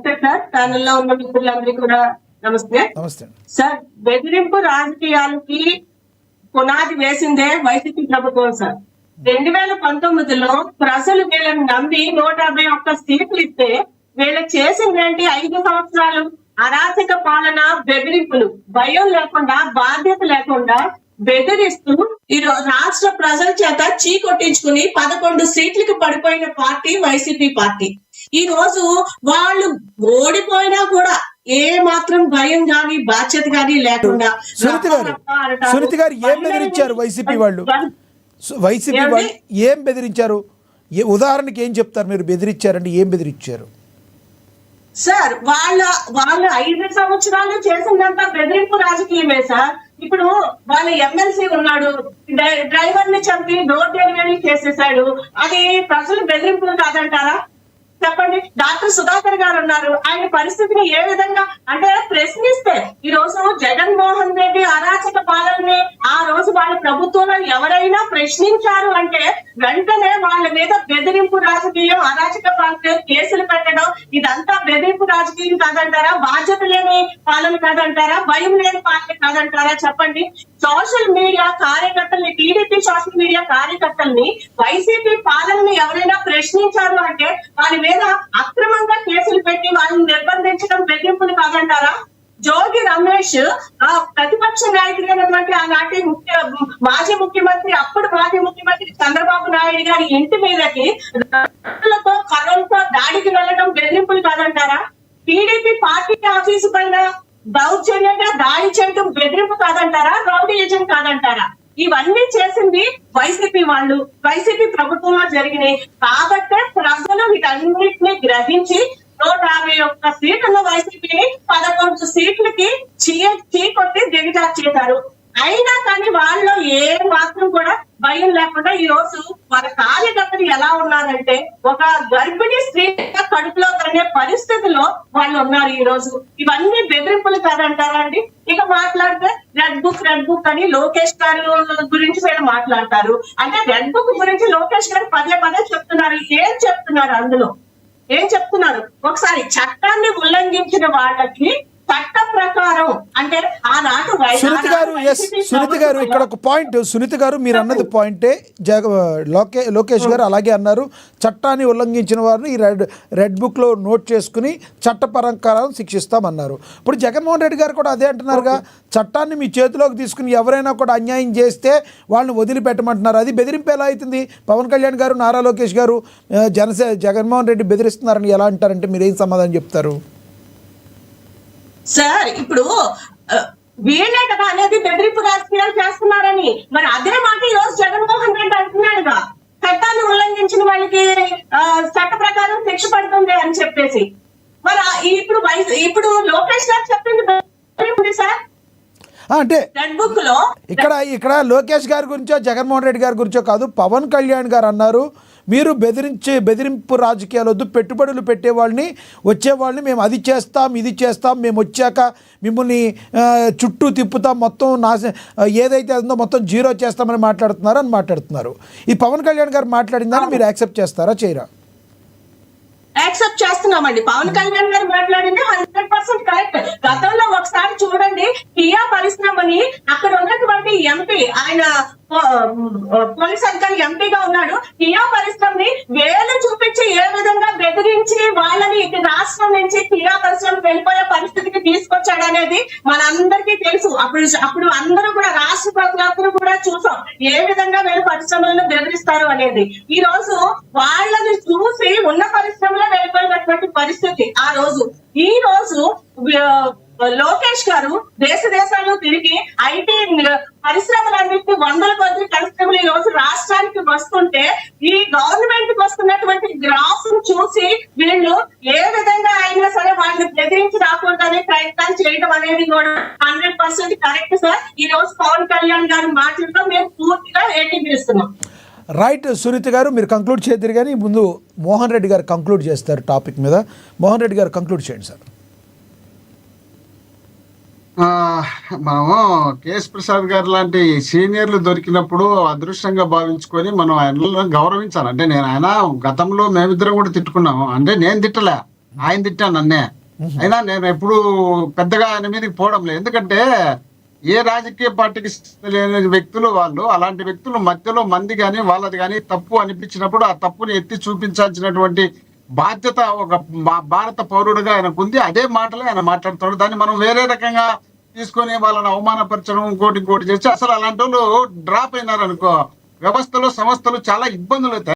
Sir ప్యానెల్లో ఉన్న మిత్రులందరికీ కూడా నమస్తే. సార్, బెదిరింపు రాజకీయాలకి పునాది వేసిందే వైసీపీ ప్రభుత్వం సార్. 2019లో ప్రజలు వీళ్ళని నమ్మి 151 సీట్లు ఇస్తే వీళ్ళకి చేసిందేంటి? 5 సంవత్సరాలు అరాచక పాలన, బెదిరింపులు, భయం లేకుండా, బాధ్యత లేకుండా బెదిరిస్తూ ఈ రాష్ట్ర ప్రజల చేత చీకొట్టించుకుని 11 సీట్లకు పడిపోయిన పార్టీ వైసీపీ పార్టీ. ఈ రోజు వాళ్ళు ఓడిపోయినా కూడా ఏ మాత్రం భయం గాని బాధ్యత గాని లేకుండా సునీత గారు ఏం బెదిరించారు వైసీపీ వాళ్ళు? వైసీపీ వాళ్ళు ఏం బెదిరించారు? ఉదాహరణకి ఏం చెప్తారు మీరు? బెదిరించారండి, ఏం బెదిరించారు సార్? వాళ్ళు 5 సంవత్సరాలు చేసిందంతా బెదిరింపు రాజకీయమే సార్. ఇప్పుడు వాళ్ళ ఎమ్మెల్సీ ఉన్నాడు, డ్రైవర్ ని చంపి డోర్ డెలివరీ చేసేసాడు. అది ప్రజలు బెదిరింపులు కాదంటారా? చెప్పండి. డాక్టర్ సుధాకర్ గారు ఉన్నారు, ఆయన పరిస్థితిని ఏ విధంగా అంటే ప్రశ్నిస్తే ఈ రోజు జగన్మోహన్ రెడ్డి అరాచక పాలనని ఆ రోజు వాళ్ళ ప్రభుత్వంలో ఎవరైనా ప్రశ్నించారు అంటే వెంటనే వాళ్ళ మీద బెదిరింపు రాజకీయం, అరాచక పాలన కేసులు పెట్టడం, ఇదంతా బెదిరింపు రాజకీయం కాదంటారా? బాధ్యత లేని పాలన కాదంటారా? భయం లేని పాలన కాదంటారా? చెప్పండి. సోషల్ మీడియా కార్యకర్తల్ని, టీడీపీ సోషల్ మీడియా కార్యకర్తల్ని వైసీపీ పాలనని ఎవరైనా ప్రశ్నించారు అంటే వాళ్ళ మీద అక్రమంగా కేసులు పెట్టి వాళ్ళని నిర్బంధించడం బెదిరింపులు కాదంటారా? జోగి రమేష్ ప్రతిపక్ష నాయకుడైనటువంటి ఆనాటి మాజీ ముఖ్యమంత్రి, అప్పుడు మాజీ ముఖ్యమంత్రి చంద్రబాబు నాయుడు గారి ఇంటి మీదకి కర్రలతో దాడికి వెళ్ళడం బెదిరింపులు కాదంటారా? టీడీపీ పార్టీ ఆఫీసు పైన దౌర్జన్యంగా దాడి చేయడం బెదిరింపు కాదంటారా? రౌడీయిజం కాదంటారా? ఇవన్నీ చేసింది వైసీపీ వాళ్ళు, వైసీపీ ప్రభుత్వంలో జరిగినాయి. కాబట్టే ప్రజలు వీటన్నిటిని గ్రహించి 151 సీట్ల వైసీపీని 11 సీట్లకి చీకొట్టి దిగజార్చేశారు. అయినా కానీ వాళ్ళు ఏ మాత్రం కూడా భయం లేకుండా ఈ రోజు వాళ్ళ కార్యకర్తలు ఎలా ఉన్నారంటే ఒక గర్భిణీ స్త్రీ కడుపులో కనే పరిస్థితిలో వాళ్ళు ఉన్నారు ఈ రోజు. ఇవన్నీ బెదిరింపులు కాదంటారా అండి? ఇక మాట్లాడితే రెడ్ బుక్ అని లోకేష్ గారు గురించి వీళ్ళు మాట్లాడతారు. అంటే రెడ్ బుక్ గురించి లోకేష్ గారు పదే చెప్తున్నారు. ఏం చెప్తున్నారు? అందులో ఏం చెప్తున్నారు? ఒకసారి చట్టాన్ని ఉల్లంఘించిన వాళ్ళకి చట్ట ప్రకారం అంటే ఆనాడు సునీత గారు ఇక్కడ ఒక పాయింట్. సునీత గారు మీరు అన్నది పాయింటే. లోకేష్ గారు అలాగే అన్నారు, చట్టాన్ని ఉల్లంఘించిన వారిని ఈ రెడ్ బుక్ లో నోట్ చేసుకుని చట్ట ప్రకారం శిక్షిస్తామన్నారు. ఇప్పుడు జగన్మోహన్ రెడ్డి గారు కూడా అదే అంటున్నారుగా, చట్టాన్ని మీ చేతిలోకి తీసుకుని ఎవరైనా కూడా అన్యాయం చేస్తే వాళ్ళని వదిలిపెట్టమంటున్నారు. అది బెదిరింపు ఎలా అవుతుంది? పవన్ కళ్యాణ్ గారు, నారా లోకేష్ గారు జగన్మోహన్ రెడ్డి బెదిరిస్తున్నారని ఎలా అంటారంటే మీరు ఏం సమాధానం చెప్తారు? సార్, ఇప్పుడు వీళ్ళే కదా అనేది బెదిరింపు రాజకీయాలు చేస్తున్నారని. మరి అదే మాట ఈ రోజు జగన్మోహన్ రెడ్డి అంటున్నాడుగా, చట్టాన్ని ఉల్లంఘించిన వాళ్ళకి చట్ట ప్రకారం శిక్ష పడుతుంది అని చెప్పేసి. మరి ఇప్పుడు లోకేష్ గారు చెప్పింది సార్ అంటే ఇక్కడ లోకేష్ గారి గురించో జగన్మోహన్ రెడ్డి గారి గురించో కాదు, పవన్ కళ్యాణ్ గారు అన్నారు, మీరు బెదిరింపు రాజకీయాలు వద్దు, పెట్టుబడులు పెట్టేవాళ్ళని వచ్చేవాళ్ళని మేము అది చేస్తాం ఇది చేస్తాం, మేము వచ్చాక మిమ్మల్ని చుట్టూ తిప్పుతాం, మొత్తం ఏదైతే ఉందో మొత్తం జీరో చేస్తామని మాట్లాడుతున్నారు. ఈ పవన్ కళ్యాణ్ గారు మాట్లాడిందని మీరు యాక్సెప్ట్ చేస్తారా, చేయరా? యాక్సెప్ట్ చేస్తున్నామండి. పవన్ కళ్యాణ్ గారు మాట్లాడింది 100% కరెక్ట్. గతంలో ఒకసారి చూడండి, కియా పరిశ్రమని అక్కడ ఉన్నటువంటి ఎంపీ, ఆయన పోలీస్ అధికారి ఎంపీగా ఉన్నాడు, కియా పరిశ్రమని వేలు చూపించి ఏ విధంగా బెదిరించి వాళ్ళని ఇటు రాష్ట్రం నుంచి కియా పరిశ్రమ వెళ్ళిపోయే పరిస్థితికి తీసుకొచ్చాడు అనేది మనందరికీ తెలుసు. అప్పుడు అందరూ కూడా రాష్ట్ర ప్రజలందరూ కూడా చూసాం ఏ విధంగా వీళ్ళు పరిశ్రమలను బెదిరిస్తారు అనేది. ఈ రోజు వాళ్ళని చూసి ఉన్న పరిశ్రమలో వెళ్ళిపోయినటువంటి పరిస్థితి ఆ రోజు. ఈ రోజు లోకేష్ గారు దేశాలు తిరిగి ఐటీ పరిశ్రమలన్నింటినీ 100 కొద్ది పరిశ్రమలు ఈ రోజు రాష్ట్రానికి వస్తుంటే ఈ గవర్నమెంట్ కి వస్తున్నటువంటి గ్రాఫ్ చూసి వీళ్ళు ఏ విధంగా అయినా సరే వాళ్ళని బెదిరించి రాకుండానే ప్రయత్నాలు చేయడం అనేది కూడా 100% కరెక్ట్ సార్. ఈ రోజు పవన్ కళ్యాణ్ గారి మాటలతో మేము పూర్తిగా ఏకీభవిస్తున్నాం. రైట్ సునీత గారు, మీరు కంక్లూడ్ చేద్దరు కానీ ముందు మోహన్ రెడ్డి గారు కంక్లూడ్ చేస్తారు టాపిక్ మీద. మోహన్ రెడ్డి గారు కంక్లూడ్ చేయండి సార్. మనము కేఎస్ ప్రసాద్ గారు లాంటి సీనియర్లు దొరికినప్పుడు అదృష్టంగా భావించుకొని మనం ఆయనలో గౌరవించాలి. అంటే ఆయన గతంలో మేమిద్దరం కూడా తిట్టుకున్నాము, అంటే నేను తిట్టలే, ఆయన తిట్టా నన్నే. అయినా నేను ఎప్పుడు పెద్దగా ఆయన మీదకి పోవడం లేదు. ఎందుకంటే ఏ రాజకీయ పార్టీకి లేని వ్యక్తులు వాళ్ళు, అలాంటి వ్యక్తులు మధ్యలో మంది కానీ వాళ్ళది కానీ తప్పు అనిపించినప్పుడు ఆ తప్పుని ఎత్తి చూపించాల్సినటువంటి బాధ్యత ఒక భారత పౌరుడిగా ఆయనకు ఉంది. అదే మాటలే ఆయన మాట్లాడుతాడు. దాన్ని మనం వేరే రకంగా తీసుకొని వాళ్ళని అవమానపరచడం, ఇంకోటి చేసి అసలు అలాంటి వాళ్ళు డ్రాప్ అయినారనుకో వ్యవస్థలో సంస్థలు చాలా ఇబ్బందులు అవుతాయి.